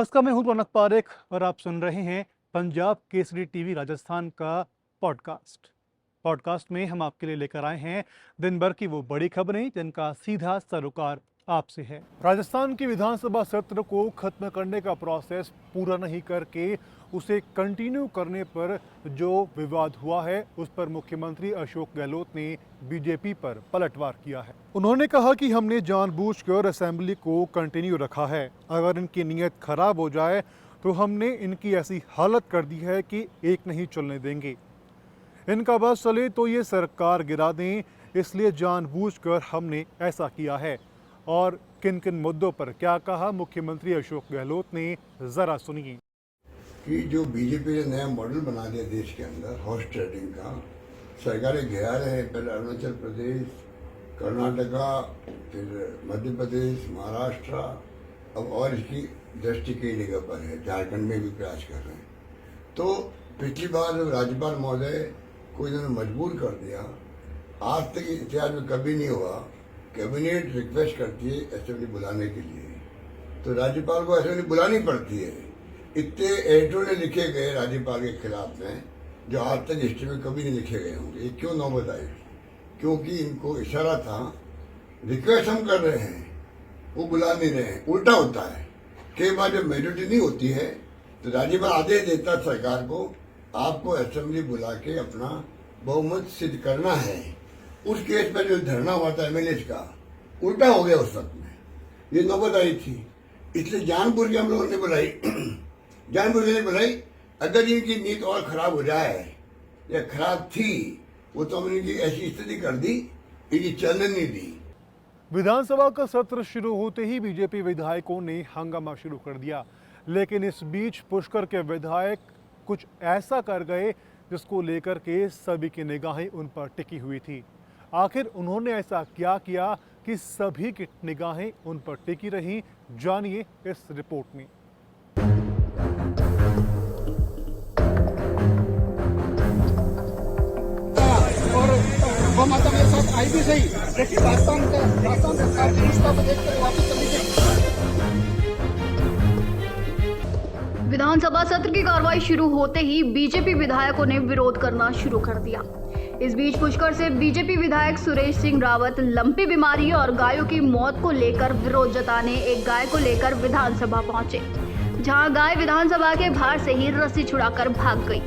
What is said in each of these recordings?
नमस्कार, मैं हूं रौनक पारेख और आप सुन रहे हैं पंजाब केसरी टीवी राजस्थान का पॉडकास्ट में हम आपके लिए लेकर आए हैं दिन भर की वो बड़ी खबरें जिनका सीधा सरोकार आपसे है। राजस्थान की विधानसभा सत्र को खत्म करने का प्रोसेस पूरा नहीं करके उसे कंटिन्यू करने पर जो विवाद हुआ है उस पर मुख्यमंत्री अशोक गहलोत ने बीजेपी पर पलटवार किया है। उन्होंने कहा कि हमने जानबूझकर असेंबली को कंटिन्यू रखा है। अगर इनकी नीयत खराब हो जाए तो हमने इनकी ऐसी हालत कर दी है कि एक नहीं चलने देंगे। इनका बस चले तो ये सरकार गिरा दें, इसलिए जानबूझकर हमने ऐसा किया है। और किन किन मुद्दों पर क्या कहा मुख्यमंत्री अशोक गहलोत ने, जरा सुनिए। कि जो बीजेपी ने नया मॉडल बना दिया देश के अंदर हॉर्स ट्रेडिंग का, सरकारें घेरा रहे हैं। पहले अरुणाचल प्रदेश, कर्नाटका, फिर मध्य प्रदेश, महाराष्ट्र, अब और इसकी दृष्टि कई जगह पर है, झारखंड में भी प्रयास कर रहे हैं। तो पिछली बार जब राज्यपाल महोदय को इन्होंने मजबूर कर दिया, आज तक इतिहास में कभी नहीं हुआ। कैबिनेट रिक्वेस्ट करती है असेंबली बुलाने के लिए, तो राज्यपाल को असेंबली बुलानी पड़ती है। इतने एडिटोरियल लिखे गए राज्यपाल के खिलाफ में जो आज तक हिस्ट्री में कभी नहीं लिखे गए होंगे। ये क्यों नौबत आई? क्योंकि इनको इशारा था, रिक्वेस्ट हम कर रहे हैं, वो बुला नहीं रहे हैं। उल्टा होता है, कई बार जब मेजोरिटी नहीं होती है तो राज्यपाल आदेश देता सरकार को, आपको असेंबली बुला के अपना बहुमत सिद्ध करना है। उस केस में जो धरना हुआ था एमएलए का, उल्टा हो गया उस वक्त में, ये नौबत आई थी। इसलिए जानबूझ के हम लोगों ने बुलाई, जानबूझ के बुलाई। अगर इनकी नीति और खराब हो जाए या खराब थी, वो तो हमने इनकी ऐसी स्थिति कर दी, इनकी चलने नहीं दी। विधानसभा का सत्र शुरू होते ही बीजेपी विधायकों ने हंगामा शुरू कर दिया, लेकिन इस बीच पुष्कर के विधायक कुछ ऐसा कर गए जिसको लेकर के सभी की निगाहें उन पर टिकी हुई थी। आखिर उन्होंने ऐसा क्या किया कि सभी की निगाहें उन पर टिकी रहीं, जानिए इस रिपोर्ट में। और वो माता मेरे साथ आई भी सही, लेकिन राजस्थान सरकार की रिश्ता को देखकर वापस चली गई। विधानसभा सत्र की कार्रवाई शुरू होते ही बीजेपी विधायकों ने विरोध करना शुरू कर दिया। इस बीच पुष्कर से बीजेपी विधायक सुरेश सिंह रावत लंपी बीमारी और गायों की मौत को लेकर विरोध जताने एक गाय को लेकर विधानसभा पहुंचे, जहां गाय विधानसभा के बाहर से ही रस्सी छुड़ाकर भाग गई।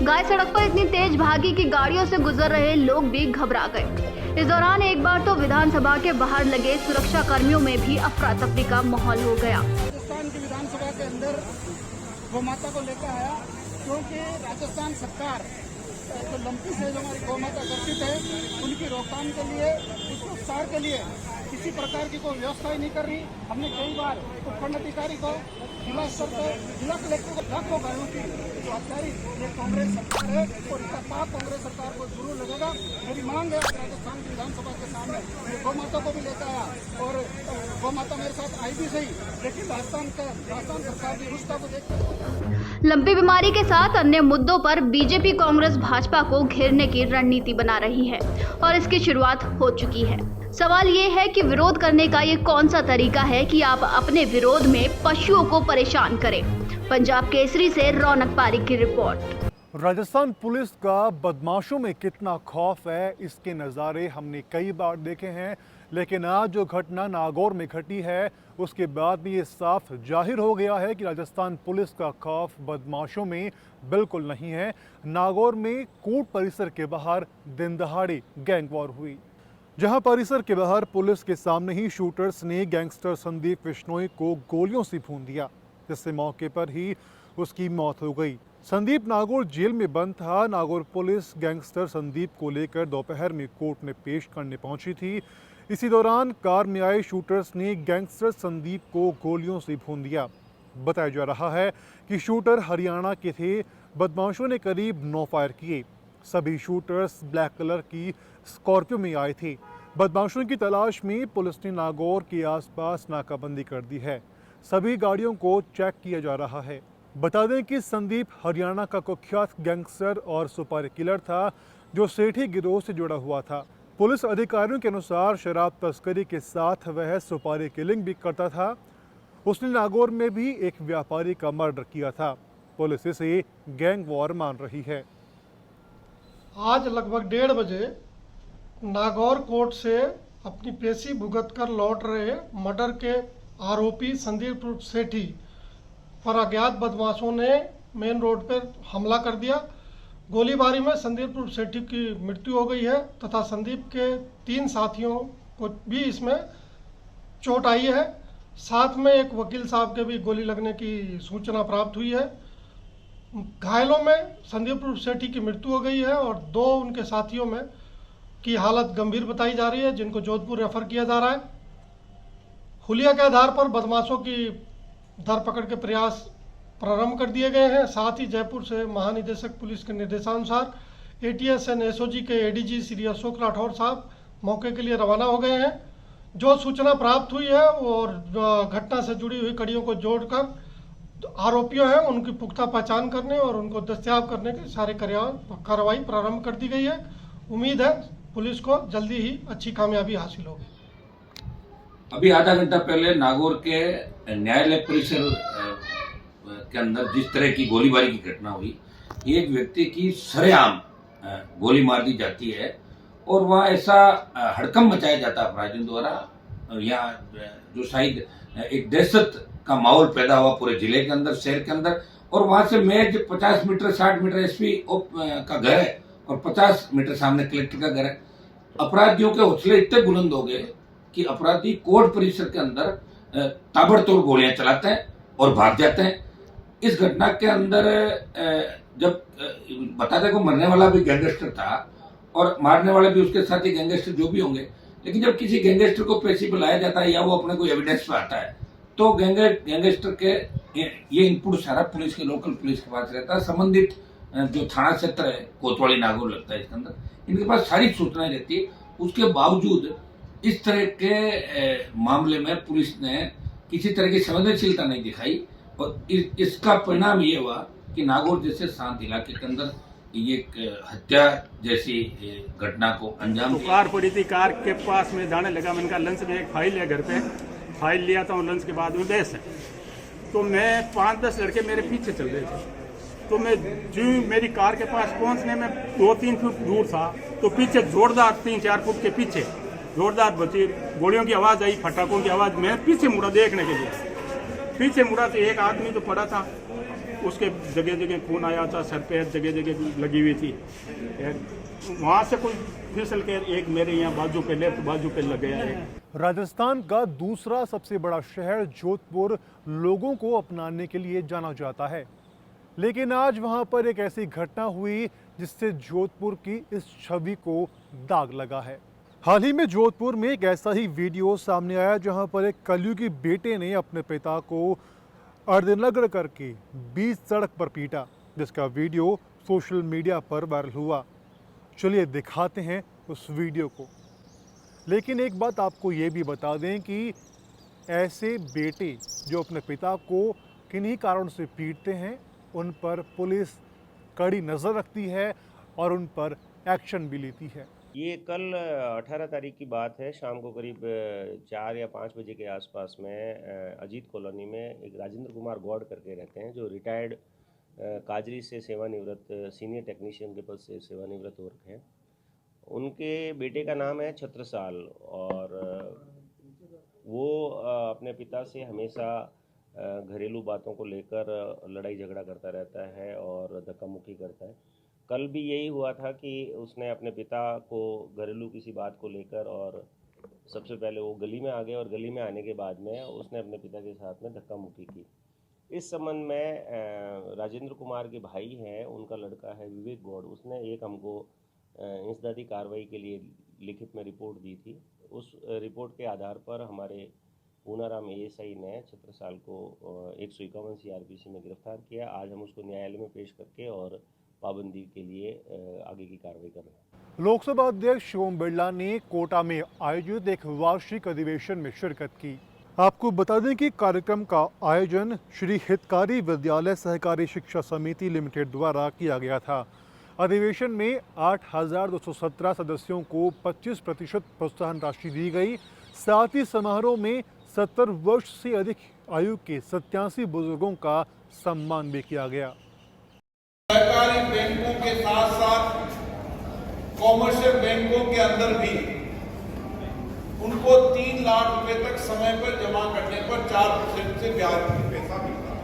गाय सड़क पर इतनी तेज भागी कि गाड़ियों से गुजर रहे लोग भी घबरा गए। इस दौरान एक बार तो विधानसभा के बाहर लगे सुरक्षा कर्मियों में भी अफरा तफरी का माहौल हो गया। राजस्थान की विधानसभा के अंदर गौ माता को लेकर आया, क्योंकि राजस्थान सरकार जो लंपी से जो हमारी गौ माता ग्रसित है, उनकी रोकथाम के लिए, उसको उपचार के लिए किसी प्रकार की कोई व्यवस्था ही नहीं कर रही। हमने कई बार उपखंड अधिकारी को, जिला स्तर पर जिला कलेक्टर को लाखों गायों की जो हत्यारी ये कांग्रेस सरकार है, और इसका पाप कांग्रेस सरकार को जरूर लगेगा। मेरी मांग है राजस्थान की विधानसभा के सामने, मैं गौ माता को भी लेकर आया और गौ माता मेरे साथ आई भी सही, लेकिन राजस्थान सरकार की रिश्ता को देखकर लंपी बीमारी के साथ अन्य मुद्दों पर बीजेपी कांग्रेस भाजपा को घेरने की रणनीति बना रही है और इसकी शुरुआत हो चुकी है। सवाल ये है कि विरोध करने का ये कौन सा तरीका है कि आप अपने विरोध में पशुओं को परेशान करें। पंजाब केसरी से रौनक पारेख की रिपोर्ट। राजस्थान पुलिस का बदमाशों में कितना खौफ है, इसके नज़ारे हमने कई बार देखे हैं, लेकिन आज जो घटना नागौर में घटी है उसके बाद भी ये साफ जाहिर हो गया है कि राजस्थान पुलिस का खौफ बदमाशों में बिल्कुल नहीं है। नागौर में कोर्ट परिसर के बाहर दिन दहाड़े गैंग वॉर हुई, जहां परिसर के बाहर पुलिस के सामने ही शूटर्स ने गैंगस्टर संदीप बिश्नोई को गोलियों से भून दिया, जिससे मौके पर ही उसकी मौत हो गई। संदीप नागौर जेल में बंद था। नागौर पुलिस गैंगस्टर संदीप को लेकर दोपहर में कोर्ट में पेश करने पहुंची थी। इसी दौरान कार में आए शूटर्स ने गैंगस्टर संदीप को गोलियों से भून दिया। बताया जा रहा है कि शूटर हरियाणा के थे। बदमाशों ने करीब 9 फायर किए। सभी शूटर्स ब्लैक कलर की स्कॉर्पियो में आए थे। बदमाशों की तलाश में पुलिस ने नागौर के आसपास नाकाबंदी कर दी है। सभी गाड़ियों को चेक किया जा रहा है। बता दें कि संदीप हरियाणा का कुख्यात गैंगस्टर और सुपारी किलर था, जो सेठी गिरोह से जुड़ा हुआ था। पुलिस अधिकारियों के अनुसार शराब तस्करी के साथ वह सुपारी किलिंग भी करता था। उसने नागौर में भी एक व्यापारी का मर्डर किया था। पुलिस इसे गैंग वॉर मान रही है। आज लगभग 1:30 बजे नागौर कोर्ट से अपनी पेशी भुगत कर लौट रहे मर्डर के आरोपी संदीप उर्फ सेठी पर अज्ञात बदमाशों ने मेन रोड पर हमला कर दिया। गोलीबारी में संदीप उर्फ सेठी की मृत्यु हो गई है तथा संदीप के 3 साथियों को भी इसमें चोट आई है। साथ में एक वकील साहब के भी गोली लगने की सूचना प्राप्त हुई है। घायलों में संदीप उर्फ सेठी की मृत्यु हो गई है और 2 उनके साथियों में की हालत गंभीर बताई जा रही है, जिनको जोधपुर रेफर किया जा रहा है। हुलिया के आधार पर बदमाशों की धरपकड़ के प्रयास प्रारंभ कर दिए गए हैं। साथ ही जयपुर से महानिदेशक पुलिस के निर्देशानुसार एटीएस एंड एसओजी के एडीजी श्री अशोक राठौर साहब मौके के लिए रवाना हो गए हैं। जो सूचना प्राप्त हुई है और घटना से जुड़ी हुई कड़ियों को जोड़कर आरोपियों हैं उनकी पुख्ता पहचान करने और उनको दस्तयाब करने की सारी कार्रवाई प्रारंभ कर दी गई है। उम्मीद है पुलिस को जल्दी ही अच्छी कामयाबी हासिल होगी। अभी आधा घंटा पहले नागौर के न्यायालय परिसर के अंदर जिस तरह की गोलीबारी की घटना हुई, एक व्यक्ति की सरेआम गोली मार दी जाती है और वहाँ ऐसा हड़कंप मचाया जाता है अपराधियों द्वारा। यहाँ जो शायद एक दहशत का माहौल पैदा हुआ पूरे जिले के अंदर, शहर के अंदर। और वहाँ से महज 50 मीटर 60 मीटर एसपी का घर है और 50 मीटर सामने कलेक्टर का घर है। अपराधियों के हौसले इतने बुलंद हो गए कि अपराधी कोर्ट परिसर के अंदर ताबड़तोड़ गोलियां चलाते हैं और भाग जाते हैं। इस घटना के अंदर जब बताते को मरने वाला भी गैंगस्टर था और मारने वाले भी उसके साथ ही गैंगस्टर जो भी होंगे, लेकिन जब किसी गैंगस्टर को पेशी पे लाया जाता है या वो अपने कोई एविडेंस पे आता है तो गैंगस्टर के ये इनपुट सारा पुलिस के लोकल पुलिस के पास रहता है। संबंधित जो थाना क्षेत्र है कोतवाली नागौर लगता है, इसके अंदर इनके पास सारी सूचनाएं रहती है। उसके बावजूद इस तरह के मामले में पुलिस ने किसी तरह की संवेदनशीलता नहीं दिखाई और इसका परिणाम ये हुआ कि नागौर जैसे शांत इलाके के अंदर ये हत्या जैसी घटना को अंजाम तो कार पड़ी थी, कार के पास में जाने लगा। मैंने कहा लंच में एक फाइल है घर पे, फाइल लिया था और लंच के बाद में बहस है। तो मैं 5-10 लड़के मेरे पीछे चल रहे थे, तो मैं जो मेरी कार के पास पहुंचने में 2-3 फुट दूर था तो पीछे जोरदार 3-4 फुट के पीछे जोरदार बची गोलियों की आवाज़ आई, फटाकों की आवाज़। मैं पीछे मुड़ा देखने के लिए, पीछे मुड़ा तो एक आदमी तो पड़ा था, उसके जगह जगह खून आया था, सर पे जगह जगह लगी हुई थी। वहाँ से कोई फिसल के एक मेरे यहाँ बाजू पे लेफ्ट बाजू पे लग गया है। राजस्थान का दूसरा सबसे बड़ा शहर जोधपुर लोगों को अपनाने के लिए जाना जाता है, लेकिन आज वहां पर एक ऐसी घटना हुई जिससे जोधपुर की इस छवि को दाग लगा है। हाल ही में जोधपुर में एक ऐसा ही वीडियो सामने आया जहां पर एक कलयुगी बेटे ने अपने पिता को अर्धनग्न करके बीच सड़क पर पीटा, जिसका वीडियो सोशल मीडिया पर वायरल हुआ। चलिए दिखाते हैं उस वीडियो को। लेकिन एक बात आपको ये भी बता दें कि ऐसे बेटे जो अपने पिता को किन्हीं कारणों से पीटते हैं उन पर पुलिस कड़ी नज़र रखती है और उन पर एक्शन भी लेती है। ये कल 18 तारीख की बात है। शाम को करीब 4 या 5 बजे के आसपास में अजीत कॉलोनी में एक राजेंद्र कुमार गौड़ करके रहते हैं, जो रिटायर्ड काजरी से सेवानिवृत्त सीनियर टेक्नीशियन के पद से सेवानिवृत्त हो रखे हैं। उनके बेटे का नाम है छत्रसाल और वो अपने पिता से हमेशा घरेलू बातों को लेकर लड़ाई झगड़ा करता रहता है और धक्का मुक्की करता है। कल भी यही हुआ था कि उसने अपने पिता को घरेलू किसी बात को लेकर और सबसे पहले वो गली में आ गए और गली में आने के बाद में उसने अपने पिता के साथ में धक्का मुक्की की। इस संबंध में राजेंद्र कुमार के भाई हैं, उनका लड़का है विवेक गौड़, उसने एक हमको इंसदादी कार्रवाई के लिए लिखित में रिपोर्ट दी थी। उस रिपोर्ट के आधार पर हमारे पूनाराम एएसआई ने छत्रसाल को 151 CRPC में गिरफ्तार किया। आज हम उसको न्यायालय में पेश करके और पाबंदी के लिए आगे की कार्रवाई कर रहे हैं। लोकसभा अध्यक्ष ओम बिरला ने कोटा में आयोजित एक वार्षिक अधिवेशन में शिरकत की। आपको बता दें कि कार्यक्रम का आयोजन श्री हितकारी विद्यालय सहकारी शिक्षा समिति लिमिटेड द्वारा किया गया था। अधिवेशन में 8,217 सदस्यों को 25% प्रोत्साहन राशि दी गई। साथ ही समारोह में 70 वर्ष से अधिक आयु के 87 बुजुर्गों का सम्मान भी किया गया। सरकारी बैंकों के साथ साथ कॉमर्शियल बैंकों के अंदर भी उनको 3 लाख रुपए तक समय पर जमा करने पर 4% से ब्याज पैसा मिलता है,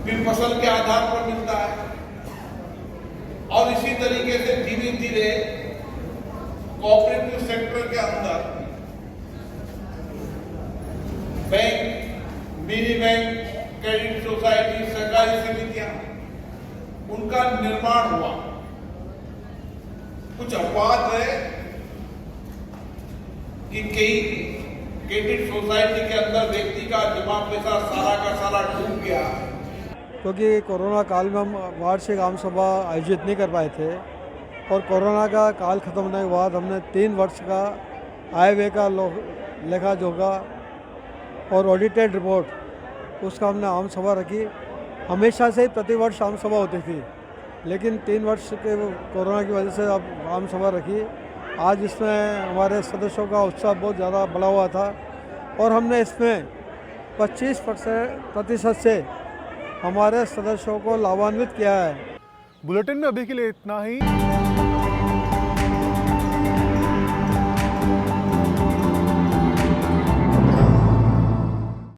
फिर फसल के आधार पर मिलता है। और इसी तरीके से धीरे धीरे कोऑपरेटिव सेक्टर के अंदर bank, mini bank, credit society, सहकारी समितियां, उनका निर्माण हुआ। कुछ अपवाद है कि कई क्रेडिट सोसाइटी के अंदर व्यक्ति का जमा पैसा सारा का सारा डूब गया, क्योंकि कोरोना काल में हम वार्षिक आम सभा आयोजित नहीं कर पाए थे और कोरोना का काल खत्म होने के बाद हमने 3 वर्ष का आय व्यय का लेखा जोखा और ऑडिटेड रिपोर्ट उसका हमने आम सभा रखी। हमेशा से ही प्रतिवर्ष आम सभा होती थी, लेकिन 3 वर्ष के कोरोना की वजह से अब आम सभा रखी। आज इसमें हमारे सदस्यों का उत्साह बहुत ज़्यादा बढ़ा हुआ था और हमने इसमें 25% से हमारे सदस्यों को लाभान्वित किया है। बुलेटिन में अभी के लिए इतना ही।